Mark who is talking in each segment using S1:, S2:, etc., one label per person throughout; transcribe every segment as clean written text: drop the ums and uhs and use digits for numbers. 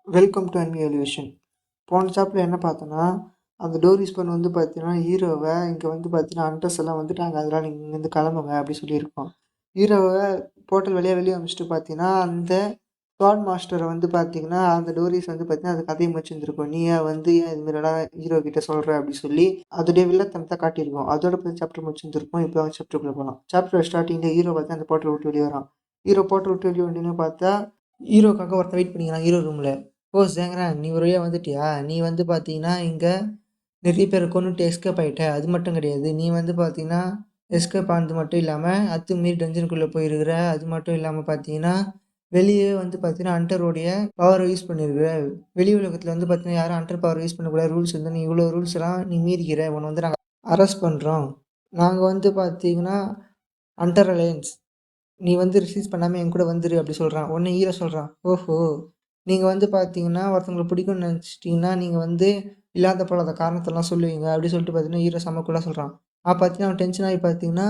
S1: Welcome to அன்மி elevation. போன சாப்டர்ல என்ன பார்த்தோன்னா, அந்த டோரிஸ்பன் வந்து பார்த்தீங்கன்னா, ஹீரோவ இங்க வந்து பார்த்தீங்கன்னா, ஹண்டர்ஸ் எல்லாம் வந்துட்டாங்க. அதனால நீங்க இங்கேருந்து கிளம்புங்க அப்படி சொல்லியிருக்கோம். ஹீரோவ போர்ட்டல் வழியா வெளிய அனுப்பிச்சுட்டு பார்த்தீங்கன்னா, அந்த ஸ்குவாட் மாஸ்டர வந்து பார்த்தீங்கன்னா, அந்த டோரிஸ் வந்து பார்த்தீங்கன்னா, அது கதைய முடிச்சிருந்திருக்கும். "நீ ஏன் வந்து ஏன் இது மாரிலாம் ஹீரோ கிட்ட சொல்ற?" அப்படி சொல்லி அதோடைய வில்லத்தனத்த காட்டியிருக்கும். அதோட போய் சாப்டர் முடிச்சிருந்திருக்கும். இப்போ சாப்டருக்குள்ள போலாம். சாப்டர் ஸ்டார்ட்டிங்ல ஹீரோ பார்த்தா அந்த போர்ட்டல விட்டு வெளிய வரான். ஹீரோ போர்ட்டல விட்டு வெளிய வந்தோனே பார்த்தா, ஹீரோக்காக ஒருத்தன் வெயிட் பண்ணிக்கிறான் ஹீரோ ரூம்ல. "ஓ சேங்கரா, நீ ஒரு வழியா வந்துட்டியா? நீ வந்து பார்த்தீங்கன்னா, இங்க நெறைய பேர கொன்னுட்டு எஸ்கேப் ஆயிட்ட. அது மட்டும் கிடையாது. நீ வந்து பார்த்தீங்கன்னா, எஸ்கேப் ஆனது மட்டும் இல்லாம, அத்துமீறி டஞ்சனுக்குள்ள போயிருக்கிற. அது மட்டும் இல்லாம பார்த்தீங்கன்னா, வெளியே வந்து பார்த்தீங்கன்னா, ஹண்டரோடைய பவர யூஸ் பண்ணியிருக்கிற. வெளி உலகத்துல வந்து பார்த்தீங்கன்னா, யாரும் ஹண்டர் பவர் யூஸ் பண்ணக்கூடாது ரூல்ஸ் இருந்து, நீ இவ்வளோ ரூல்ஸ்லாம் நீ மீறிக்கிற. உன்ன வந்து நாங்க அரெஸ்ட் பண்றோம். நாங்க வந்து பார்த்தீங்கன்னா, ஹண்டர் அலையன்ஸ். நீ வந்து ரிசீவ் பண்ணாம என் கூட வந்துரு" அப்படி சொல்றான். உடனே ஹீரோ சொல்றான், "ஓஹோ! நீங்க வந்து பார்த்தீங்கன்னா, ஒருத்தவங்கள பிடிக்கும்னு நெனச்சுட்டீங்கன்னா, நீங்க வந்து இல்லாத பொல்லாத காரணத்தெல்லாம் சொல்லுவீங்க." அப்படி சொல்லிட்டு பார்த்தீங்கன்னா, ஹீரோ செம்ம கூலா சொல்றான். பார்த்தீங்கன்னா, அவன் டென்ஷன் ஆகி பார்த்தீங்கன்னா,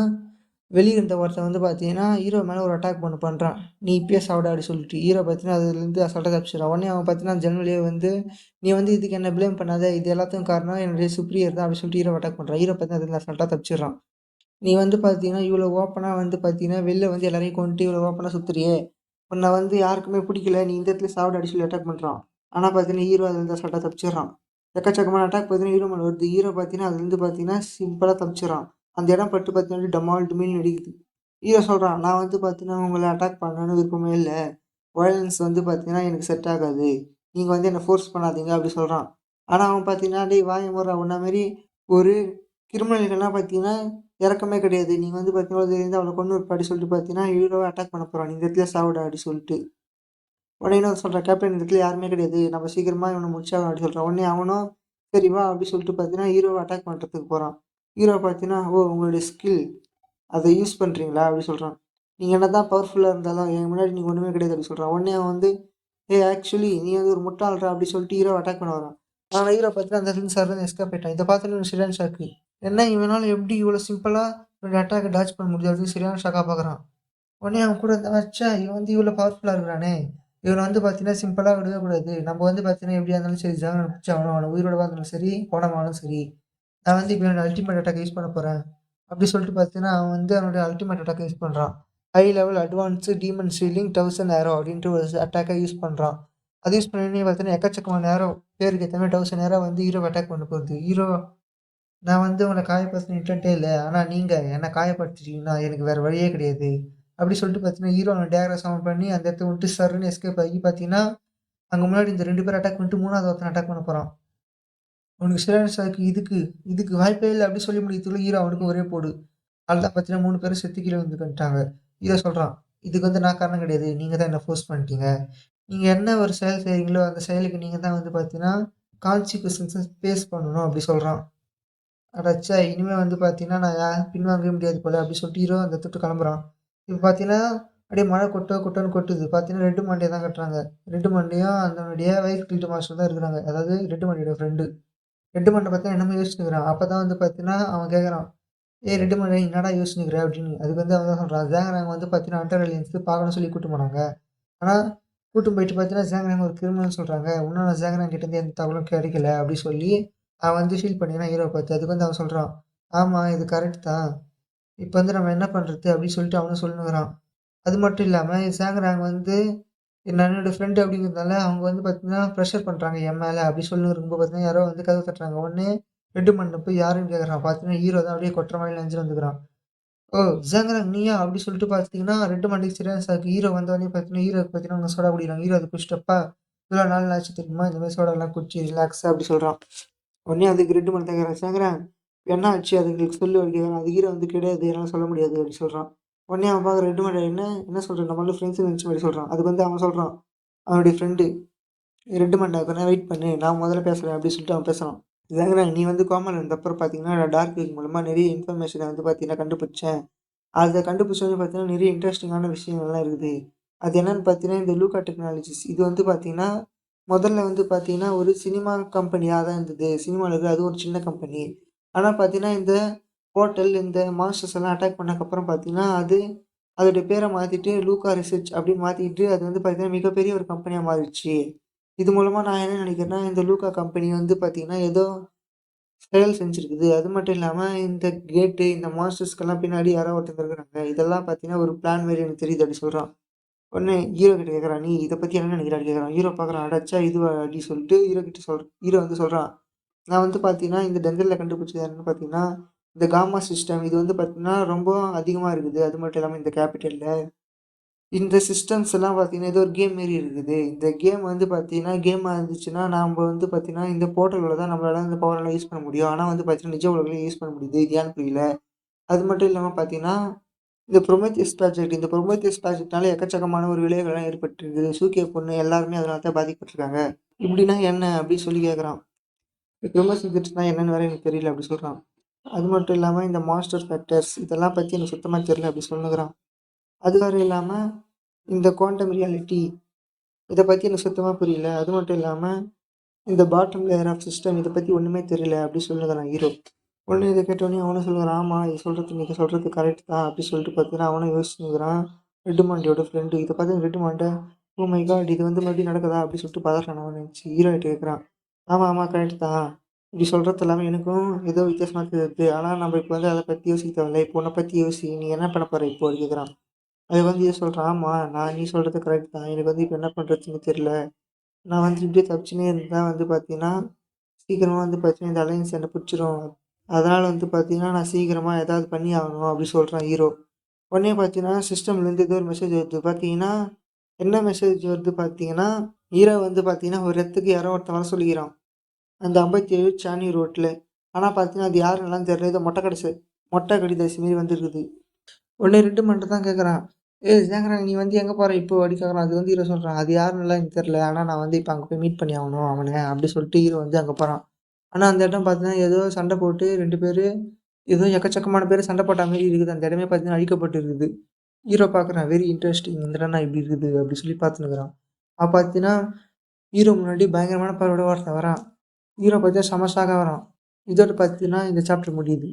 S1: வெளிய இருந்த ஒருத்தன் வந்து பார்த்தீங்கன்னா, ஹீரோ மேல ஒரு அட்டாக் ஒண்ணு பண்றான். "நீ இப்பயே சாவுடா" அப்படி சொல்லிட்டு. ஹீரோ பார்த்தீங்கன்னா, அதுலேருந்து அசால்ட்டா தப்பிச்சுடுறான். உடனே அவன் பார்த்தீங்கன்னா, ஜன்னல் வழியா வந்து, "நீ வந்து இதுக்கு என்ன ப்ளேம் பண்ணாத. இது எல்லாத்துக்கும் காரணம் என்னுடைய சுப்ரியர் தான்." அப்படி சொல்லிட்டு ஹீரோவ அட்டாக் பண்றான். ஹீரோ பார்த்தீங்கன்னா, அதுலேருந்து அசால்ட்டா தப்பிச்சுடுறான். "நீ வந்து பார்த்தீங்கன்னா, இவ்வளோ ஓப்பனா வந்து பார்த்தீங்கன்னா, வெளில வந்து எல்லாரையும் கொன்னுட்டு இவ்வளோ ஓப்பனா சுத்துறியே! உன்ன வந்து யாருக்குமே புடிக்கல. நீ இந்த இடத்துல சாவுடா" அப்டி சொல்லி அட்டாக் பண்றான். ஆனா பார்த்தீங்கன்னா, ஹீரோ அதுலருந்து அசால்ட்டா தப்பிச்சுடுறான். எக்கச்சக்கமான அட்டாக் பார்த்தீங்கன்னா, ஹீரோ மேல வருது. ஹீரோ பார்த்தீங்கன்னா, அதுலருந்து பார்த்தீங்கன்னா, சிம்பிளா தப்பிச்சுடுறான். அந்த இடம் பட்டு பார்த்தீங்கன்னா, டமால் டுமீல்னு வெடிக்குது. ஹீரோ சொல்றான், "நான் வந்து பார்த்தீங்கன்னா, உங்கள அட்டாக் பண்ணணும்னு விருப்பமே இல்ல. வயலன்ஸ் வந்து பார்த்தீங்கன்னா, எனக்கு செட் ஆகாது. நீங்க வந்து என்ன ஃபோர்ஸ் பண்ணாதீங்க" அப்டி சொல்றான். ஆனா அவன் பார்த்தீங்கன்னா, "டேய் வாய மூடுறா! உன்ன மாரி ஒரு கிரிமினல்கள்லாம் பார்த்தீங்கன்னா, இரக்கமே கிடையாது. நீங்க வந்து பார்த்தீங்கன்னா, "இருந்து அவள கொன்னுருப்ப" அப்டி சொல்லிட்டு பார்த்தீங்கன்னா, ஹீரோவ அட்டாக் பண்ண போறான். "நீ இந்த இடத்துல சாவுடா" அப்டி சொல்லிட்டு. உடனே இன்னொருத்தன் சொல்றான், "கேப்டன் இந்த இடத்துல யாருமே கிடையாது. நம்ம சீக்கிரமா இவன முடிச்சாகணும்" அப்டி சொல்றான். உடனே அவனும், "சரி வா" அப்டி சொல்லிட்டு பார்த்தீங்கன்னா, ஹீரோவ அட்டாக் பண்றதுக்கு போறான். ஹீரோ பார்த்தீங்கன்னா, "ஓ! உங்களுடைய ஸ்கில் அத யூஸ் பண்றீங்களா?" அப்டி சொல்றான். "நீங்க என்னதான் பவர்ஃபுல்லா இருந்தாலும், என் முன்னாடி நீங்க ஒண்ணுமே கிடையாது" அப்டி சொல்றான். உடனே அவன் வந்து, "ஏய் ஆக்சுவலி நீ வந்து ஒரு முட்டாள்டா" அப்டி சொல்லிட்டு ஹீரோவ அட்டாக் பண்ண வரான். ஆனா ஹீரோ பார்த்தீங்கன்னா, அந்த இடத்துலருந்து சர்ருன்னு எஸ்கேப் ஆயிட்டான். இத பார்த்தோனே சரியான ஷாக்கு. என்ன இவனால எப்படி இவ்வளோ சிம்பிளா ஒரு அட்டாக்க டாட்ஜ் பண்ண முடியுது அப்படின்னு சரியான ஷாக்கா பார்க்குறான். உடனே அவன் கூட இருந்தவன், ச்சே! இவன் வந்து இவ்வளோ பவர்ஃபுல்லா இருக்கிறானே! இவன வந்து பார்த்தீங்கன்னா, சிம்பிளா விடவே கூடாது. நம்ம வந்து பார்த்தீங்கன்னா, எப்படியா இருந்தாலும் சரி ஜாகன பிடிச்சாகணும். அவன உயிரோடவா இருந்தாலும் சரி, போனவானாலும் சரி. நான் வந்து இப்ப என்னோட அல்டிமேட் அட்டாக் யூஸ் பண்ண போறேன். அப்படி சொல்லிட்டு பார்த்தீங்கன்னா, அவன் வந்து அவனுடைய அல்டிமேட் அட்டாக்க யூஸ் பண்றான். High level advanced demon shielding 1000 arrow அப்படின்ட்டு ஒரு அட்டாக்க யூஸ் பண்றான். அது யூஸ் பண்ணி பார்த்தீங்கன்னா, எக்கச்சக்கமான ஏரோ பேருக்கு ஏத்த மாரி 1000 ஏரோ வந்து ஹீரோவ அட்டாக் பண்ண போகுது. ஹீரோ, "நான் வந்து உன்ன காயப்படுத்தணும்னு இன்டென்ட்டே இல்ல. ஆனா நீங்க என்ன காயப்படுத்திட்டீங்கன்னா, எனக்கு வேற வழியே கிடையாது." அப்படி சொல்லிட்டு பார்த்தீங்கன்னா, ஹீரோ அவன டேகர சமன் பண்ணி அந்த இடத்த விட்டு சர்ருன்னு எஸ்கேப் ஆகி பார்த்தீங்கன்னா, அங்க முன்னாடி இந்த 2 பேரும் அட்டாக் பண்ணிட்டு 3வது ஒருத்தன் அட்டாக் பண்ண போறான். அவனுக்கு சிலைன்ஸ் ஆக்கி இதுக்கு இதுக்கு வாய்ப்பே இல்ல அப்படி சொல்லி முடிக்கிறதுக்குள்ள ஹீரோ அவனுக்கு ஒரே போடு. அவ்வளதான் பார்த்தீங்கன்னா 3 பேரும் செத்து கீழ விழுந்துட்டாங்க. ஹீரோ சொல்றான், "இதுக்கு வந்து நான் காரணம் கிடையாது. நீங்க தான் என்ன ஃபோர்ஸ் பண்ணிட்டீங்க. நீங்க என்ன ஒரு செயல் செய்றீங்களோ, அந்த செயலுக்கு நீங்க தான் வந்து பார்த்தீங்கன்னா, கான்சிக்வென்ஸஸ ஃபேஸ் பண்ணணும்." அப்படி சொல்றான். அடச்சே! இனிமே வந்து பார்த்தீங்கன்னா, நான் பின்வாங்கவே முடியாது போல அப்டி சொல்லிட்டு ஹீரோ அந்த இடத்த விட்டு கிளம்புறான். இப்ப பார்த்தீங்கன்னா, அப்படியே மழை கொட்டோன்னு கொட்டுது. பார்த்தீங்கன்னா, ரெட் மண்டைய தான் காட்டுறாங்க. ரெட் மண்டையும் அதனுடைய வைஃப் ஃபீல்டு மாஸ்டர் தான் இருக்கிறாங்க. அதாவது ரெட் மண்டையோட ஃப்ரெண்டு. ரெட் மண்டை பார்த்தீங்கன்னா, என்னமோ யோசிச்சுனுக்கிறான். அப்பதான் வந்து பார்த்தீங்கன்னா, அவன் கேட்கறான். "ஏய் ரெட் மண்டை என்னடா யோசிச்சுனுக்கிற?" அப்படின்னு. அதுக்கு வந்து அவன் தான் சொல்றான். "ஜாங்கராங்க வந்து பார்த்தீங்கன்னா, ஹண்டர் அலியன்ஸ் பார்க்கணும்னு சொல்லி கூட்டிட்டு போனாங்க. ஆனா, கூட்டின்னு போயிட்டு பார்த்தீங்கன்னா, ஜாங்கராங் ஒரு கிரிமினல்னு சொல்றாங்க. இன்னும் நான் ஜாங்கராங் கிட்டேருந்து எந்த தகவலும் கிடைக்கல." அப்படி சொல்லி அவன் வந்து ஃபீல் பண்ணிக்கிறான் ஹீரோவ பார்த்து. அதுக்கு வந்து அவன் சொல்றான், "ஆமா இது கரெக்ட் தான். இப்ப வந்து நம்ம என்ன பண்றது?" அப்படின்னு சொல்லிட்டு அவனும் சொல்லினுக்கிறான். அது மட்டும் இல்லாம சாங்கராங் வந்து என்னோட ஃப்ரெண்ட் அப்படிங்கிறதுனால அவங்க வந்து பார்த்தீங்கன்னா, ப்ரெஷர் பண்றாங்க என் மேல அப்படி சொல்லின்னு இருக்கும்போது பார்த்தீங்கன்னா, யாரோ வந்து கதவு தட்டுறாங்க. உடனே ரெட் மண்ட போய் யாருன்னு கேட்கறான். பார்த்தீங்கன்னா, ஹீரோ தான் அப்படியே கொட்டுற மாரி நெனச்சுட்டு வந்துக்கிறான். "ஓ! ஜாங்கராங் நீயா?" அப்படி சொல்லிட்டு பார்த்தீங்கன்னா, ரெட் மண்டைக்கு சரியான ஷாக்கு. ஹீரோ வந்தோனே பார்த்தீங்கன்னா, ஹீரோக்கு பார்த்தீங்கன்னா, அவங்க சோடா குடிக்கிறாங்க. ஹீரோ அத குடிச்சிட்டு, "அப்பா இவ்வளோ நாள் ஆச்சு தெரியுமா? இந்த மாரி சோடாலாம் குடிச்சு ரிலாக்ஸா" அப்படி சொல்றான். உடனே அதுக்கு ரெட் மண்ட கேட்கறான். "சேங்கரன் என்ன ஆச்சு? அது எங்களுக்கு சொல்லு" அப்படி கேட்கறான். அது ஹீரோ வந்து "கிடையாது. என்னால சொல்ல முடியாது" அப்படி சொல்றான். உடனே அவன் பார்க்குற ரெட் மண்ட "என்ன என்ன சொல்ற? நம்ம வந்து ஃப்ரெண்ட்ஸ்ன்னு நெனச்ச மாரி" சொல்றான். அதுக்கு வந்து அவன் சொல்றான், அவனுடைய ஃப்ரெண்டு, "ரெட் மண்ட கொஞ்ச நேரம் வெயிட் பண்ணு. நான் முதல்ல பேசுறேன்" அப்படி சொல்லிட்டு அவன் பேசுறான். "சேங்கரன் நீ வந்து கோமால இருந்தப்பறம் பார்த்தீங்கன்னா, நான் டார்க் வெப் மூலமா நெறைய இன்ஃபர்மேஷன வந்து பார்த்தீங்கன்னா கண்டுபிடிச்சேன். அத கண்டுபிடிச்சோனே பார்த்தீங்கன்னா, நெறைய இன்ட்ரஸ்டிங்கான விஷயங்கள்லாம் இருக்குது. அது என்னன்னு பார்த்தீங்கன்னா, இந்த லூக்கா டெக்னாலஜிஸ் இது வந்து பார்த்தீங்கன்னா, முதல்ல வந்து பார்த்தீங்கன்னா, ஒரு சினிமா கம்பெனியா தான் இருந்தது. சினிமால இருக்கிற அது ஒரு சின்ன கம்பெனி. ஆனா பார்த்தீங்கன்னா, இந்த ஹோட்டல், இந்த மான்ஸ்டர்ஸ் எல்லாம் அட்டாக் பண்ணதுக்கப்புறம் பார்த்தீங்கன்னா, அது அதோடைய பேர மாத்திட்டு லூக்கா ரிசர்ச் அப்படின்னு மாத்திட்டு, அது வந்து பார்த்தீங்கன்னா, மிகப்பெரிய ஒரு கம்பெனியா மாறிடுச்சு. இது மூலமா நான் என்ன நினைக்கிறேன்னா, இந்த லூக்கா கம்பெனி வந்து பார்த்தீங்கன்னா, ஏதோ செயல் செஞ்சிருக்குது. அது மட்டும் இல்லாம இந்த கேட்டு, இந்த மான்ஸ்டர்ஸ்க்கெல்லாம் பின்னாடி யாரோ ஒருத்தங்க இருக்கிறாங்க. இதெல்லாம் பார்த்தீங்கன்னா, ஒரு பிளான் மாரி எனக்கு தெரியுது அப்டி சொல்றான். உடனே ஹீரோ கிட்ட கேட்குறான், "நீ இத பத்தி என்ன நினைக்கிற?" அப்டி கேட்குறான். ஹீரோ பார்க்குறான், "அடச்சா இதுவா?" அப்டி சொல்லிட்டு ஹீரோ வந்து சொல்றான். நான் வந்து பார்த்தீங்கன்னா, இந்த டென்சல்ல கண்டுபிடிச்சது யாருன்னு பார்த்தீங்கன்னா, இந்த காமா சிஸ்டம் இது வந்து பார்த்தீங்கன்னா, ரொம்ப அதிகமா இருக்குது. அது மட்டும் இல்லாம இந்த கேப்பிட்டல்ல. இந்த சிஸ்டம்ஸ் எல்லாம் பார்த்தீங்கன்னா, ஏதோ ஒரு கேம் மாரி இருக்குது. இந்த கேம் வந்து பார்த்தீங்கன்னா, கேமா இருந்துச்சுன்னா, நாம்ப வந்து பார்த்தீங்கன்னா, இந்த போர்ட்டல்ல தான் நம்மளால இந்த பவர்லாம் யூஸ் பண்ண முடியும். ஆனா வந்து பார்த்தீங்கன்னா, நிஜ உலகில யூஸ் பண்ண முடியுது. இது ஏன்னு புரியல. அது மட்டும் இல்லாம பார்த்தீங்கன்னா, இந்த ப்ரொமெத்தியஸ் ப்ராஜெக்ட்னால எக்கச்சக்கமான ஒரு விளைவுகள்லாம் ஏற்பட்டிருக்கு. சூக்கிய பொண்ணு எல்லாருமே அதனால தான் பாதிக்கப்பட்டுருக்காங்க. இப்படின்னா என்ன? அப்படின்னு சொல்லி கேட்குறான். ப்ரொமெத்தியஸ்னா என்னன்னு வேற எனக்கு தெரியல அப்படி சொல்றான். அது மட்டும் இல்லாம இந்த மான்ஸ்டர் ஃபேக்டர்ஸ் இதெல்லாம் பத்தி எனக்கு சுத்தமா தெரியல அப்படி சொல்லுனுக்குறான். அது வேற இல்லாம இந்த குவாண்டம் ரியாலிட்டி இத பத்தி எனக்கு சுத்தமா புரியல. அது மட்டும் இல்லாம இந்த பாட்டம் லேயர் ஆஃப் சிஸ்டம் இத பத்தி ஒண்ணுமே தெரியல அப்படி சொல்லுகிறான் ஹீரோ. உடனே இத கேட்டோனே அவனும் சொல்லுறான், ஆமா நீங்க சொல்றது கரெக்ட் தான் அப்படி சொல்லிட்டு பார்த்தீங்கன்னா, அவனும் யோசிச்சுன்னுக்குறான். ரெட்டுமாண்டியோட ஃப்ரெண்டு இத பார்த்து ரெட்டுமான்ட்ட, ஓ மை காட்! இது வந்து மறுபடியும் நடக்குதா? அப்படி சொல்லிட்டு பதறான் அவன் நெனச்சு. ஹீரோ கிட்ட கேட்குறான். ஆமா, ஆமா கரெக்ட் தான். இப்படி சொல்றது எல்லாமே எனக்கும் ஏதோ வித்தியாசமா தெரியுது. ஆனா நம்ம இப்ப வந்து அத பத்தி யோசிக்க தேவையில்ல. இப்போ உன்ன பத்தி யோசி. நீ என்ன பண்ண போற இப்போ? அப்படி கேட்குறான். அதுக்கு வந்து இவன் சொல்றான், ஆமா நீ சொல்றது கரெக்ட் தான். எனக்கு வந்து இப்ப என்ன பண்றதுன்னு தெரியல. நான் வந்து இப்படியே தப்பிச்சுன்னே இருந்தா வந்து பார்த்தீங்கன்னா, சீக்கிரமா வந்து பார்த்தீங்கன்னா, இந்த அலையன்ஸ் என்ன பிடிச்சிரும். அதனால வந்து பார்த்தீங்கன்னா, நான் சீக்கிரமா ஏதாவது பண்ணி ஆகணும் அப்படி சொல்றான் ஹீரோ. உடனே பார்த்தீங்கன்னா, சிஸ்டம்லேருந்து ஏதோ ஒரு மெசேஜ் வருது. பார்த்தீங்கன்னா, என்ன மெசேஜ் வருது பார்த்தீங்கன்னா, ஹீரோ வந்து பார்த்தீங்கன்னா, ஒரு இடத்துக்கு யாரோ ஒருத்தன் வர சொல்லிக்கிறான். அந்த 57 சானி ரோட்ல. ஆனா பார்த்தீங்கன்னா, அது யாருன்னுலாம் தெரியல. ஏதோ மொட்டை கடிதாசி மாரி வந்திருக்குது. உடனே ரெட்டு மட்டும் தான் கேட்குறான். "ஏய் ஜாங்கரா நீ வந்து எங்க போற இப்போ?" அப்படி கேட்குறான். அது வந்து ஹீரோ சொல்றான். "அது யாருன்னுலாம் எனக்கு தெரியல. ஆனா நான் வந்து இப்ப அங்க போய் மீட் பண்ணி ஆகணும் அவன." அப்படி சொல்லிட்டு ஹீரோ வந்து அங்க போறான். ஆனா அந்த இடம் பார்த்தீங்கன்னா, ஏதோ சண்டை போட்டு 2 பேரு ஏதோ எக்கச்சக்கமான பேரு சண்டை போட்ட மாரி இருக்குது. அந்த இடமே பார்த்தீங்கன்னா அழிக்கப்பட்டு இருக்குது. ஹீரோ பார்க்குறான். Very interesting. இந்த இடம்னா இப்படி இருக்குது அப்படி சொல்லி பார்த்துன்னுக்குறான். அப்ப பார்த்தீங்கன்னா, ஹீரோ முன்னாடி பயங்கரமான பவரோட ஒருத்தன் வரான். ஹீரோ பார்த்தா செம ஷாக் ஆகுறான். இதோட பார்த்தீங்கன்னா இந்த சாப்டர் முடியுது.